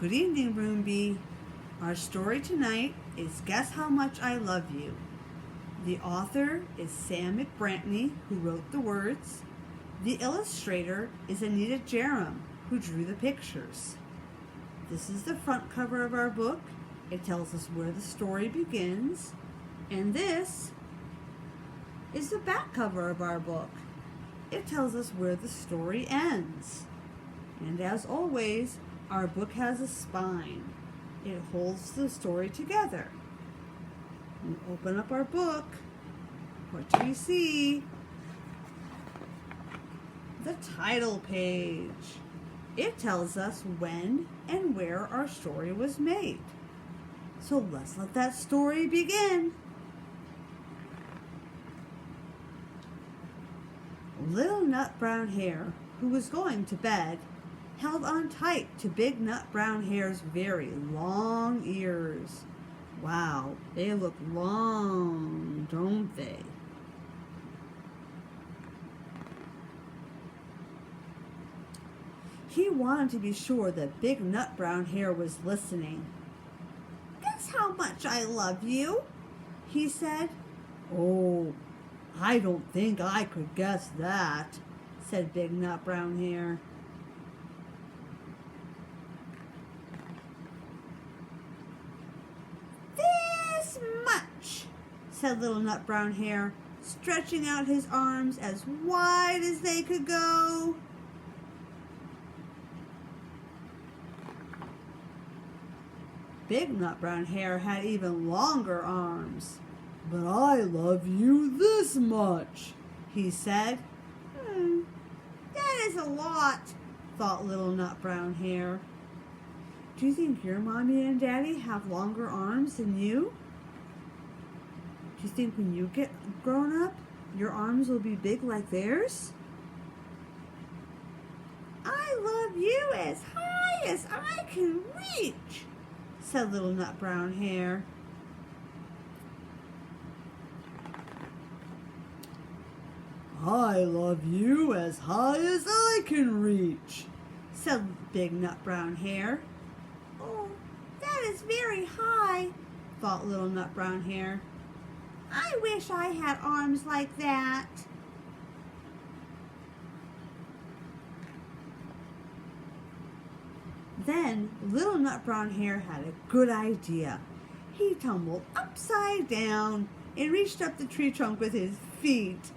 Good evening, Room B. Our story tonight is Guess How Much I Love You. The author is Sam McBrantney, who wrote the words. The illustrator is Anita Jerem, who drew the pictures. This is the front cover of our book. It tells us where the story begins. And this is the back cover of our book. It tells us where the story ends. And as always, our book has a spine. It holds the story together. We open up our book. What do we see? The title page. It tells us when and where our story was made. So let's let that story begin. Little Nut Brown Hare, who was going to bed, held on tight to Big Nut Brown Hare's very long ears. Wow, they look long, don't they? He wanted to be sure that Big Nut Brown Hare was listening. "Guess how much I love you," he said. "Oh, I don't think I could guess that," said Big Nut Brown Hare. "This much," said Little Nut Brown Hare, stretching out his arms as wide as they could go. Big Nut Brown Hare had even longer arms. "But I love you this much," he said. That is a lot," thought Little Nut Brown Hare. "Do you think your mommy and daddy have longer arms than you? Do you think when you get grown up, your arms will be big like theirs?" "I love you as high as I can reach," said Little Nut Brown Hare. "I love you as high as I can reach," said Big Nut Brown Hare. "Oh, that is very high," thought Little Nut Brown Hare. "I wish I had arms like that." Then Little Nut Brown Hare had a good idea. He tumbled upside down and reached up the tree trunk with his feet.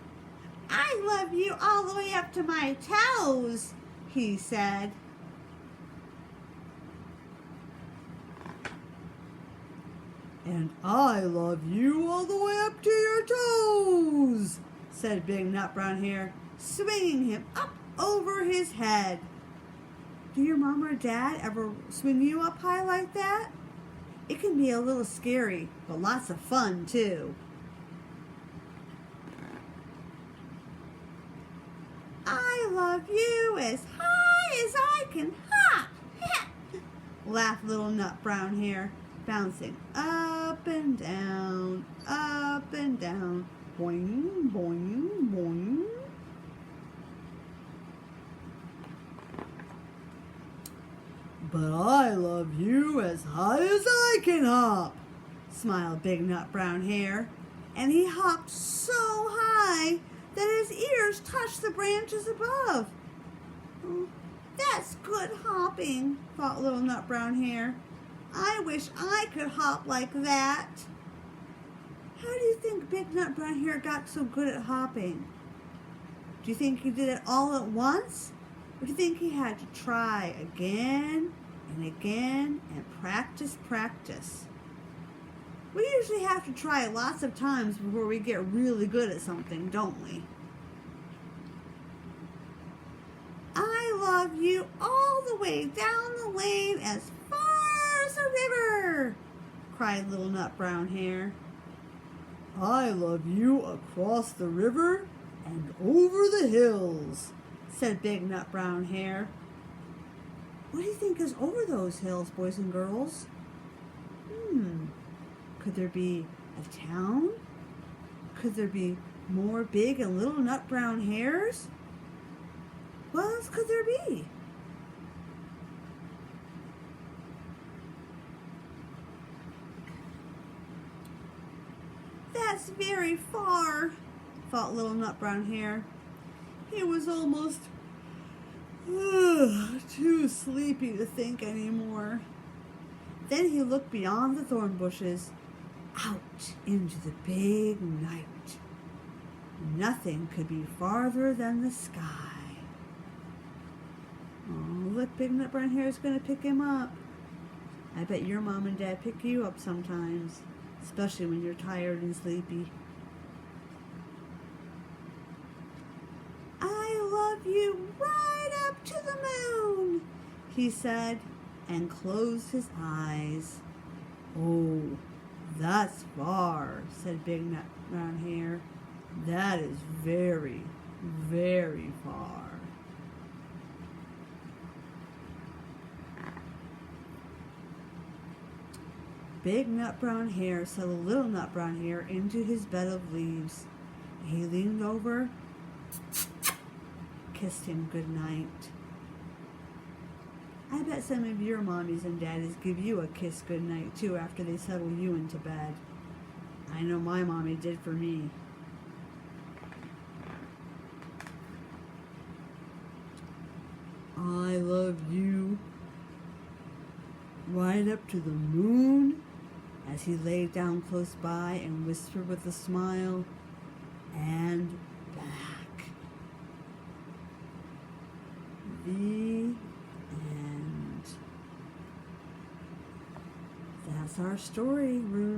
"I love you all the way up to my toes," he said. "And I love you all the way up to your toes," said Big Nut Brown Hare, swinging him up over his head. Do your mom or dad ever swing you up high like that? It can be a little scary, but lots of fun too. "I love you as high as I can hop," laughed Little Nut Brown Hare, bouncing up and down, boing, boing, boing. "But I love you as high as I can hop," smiled Big Nut Brown Hare, and he hopped so high that his ears touched the branches above. "Oh, that's good hopping," thought Little Nut Brown Hare. "I wish I could hop like that." How do you think Big Nut Brown Hare got so good at hopping? Do you think he did it all at once? Or do you think he had to try again and again and practice? We usually have to try lots of times before we get really good at something, don't we? "I love you all the way down the lane as far as the river," cried Little Nut Brown Hare. "I love you across the river and over the hills," said Big Nut Brown Hare. What do you think is over those hills, boys and girls? Could there be a town? Could there be more big and little nut brown hares? What else could there be? that's very far, thought Little Nut Brown Hare. He was almost too sleepy to think anymore. Then he looked beyond the thorn bushes, out into the big night. Nothing could be farther than the sky. Oh, look, Big Nut Brown Hare is going to pick him up. I bet your mom and dad pick you up sometimes, especially when you're tired and sleepy. I love you right up to the moon, he said, and closed his eyes. Oh, that's far, said Big Nut Brown Hare. That is very, very far. Big Nut Brown Hare settled Little Nut Brown Hare into his bed of leaves. He leaned over, kissed him good night. I bet some of your mommies and daddies give you a kiss good night too after they settle you into bed. I know my mommy did for me. I love you right up to the moon, as he lay down close by and whispered with a smile, and back. The end. That's our story, Room.